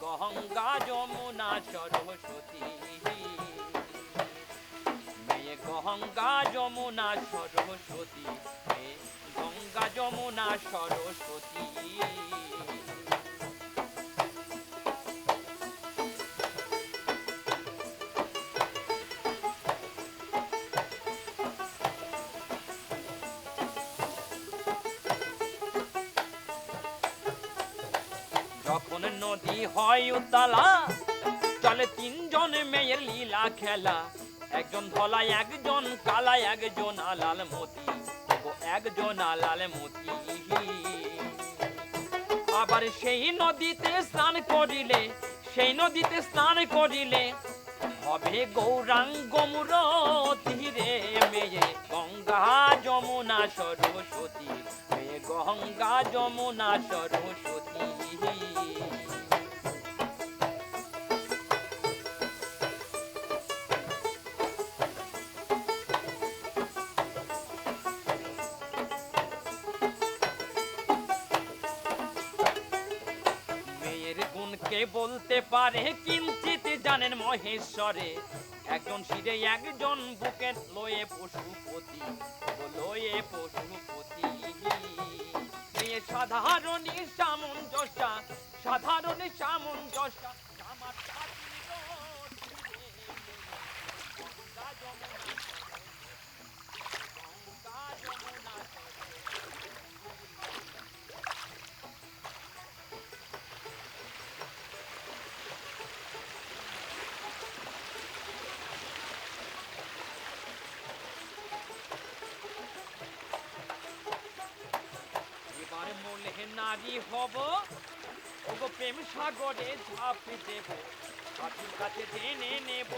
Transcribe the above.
গঙ্গা যমুনা সরস্বতী, মেয়ে গঙ্গা যমুনা সরস্বতী, মেয়ে গঙ্গা যমুনা সরস্বতী। যখন নদী হয় উতলা, চলে তিনজন মেয়ের লীলা খেলা, একজন ধলা একজন কালা একজন আলাল মতি, একজন আলাল মতি। আবার সেই নদীতে স্নান করিলে, সেই নদীতে স্নান করিলে হবে গৌরাঙ্গ মূরতি রে, মেয়ে গঙ্গা যমুনা সরস্বতী, মেয়ে গঙ্গা যমুনা সরস্বতী। মেয়ের গুণকে বলতে পারে কিঞ্চিত জানেন মহেশ্বরে, একজন শিরে একজন বুকে লয়ে পশুপতি, লয়ে পশুপতি। মেয়ে সাধারণ সামঞ্জস্যা, সাধারণ সামঞ্জস্যা, আমার গঙ্গা যমুনা, গঙ্গা যমুনা। এবার মনে নারী হব, ওগো প্রেম সাগরে ঝাঁপ দেব, হাতির কাছে টেনে নেব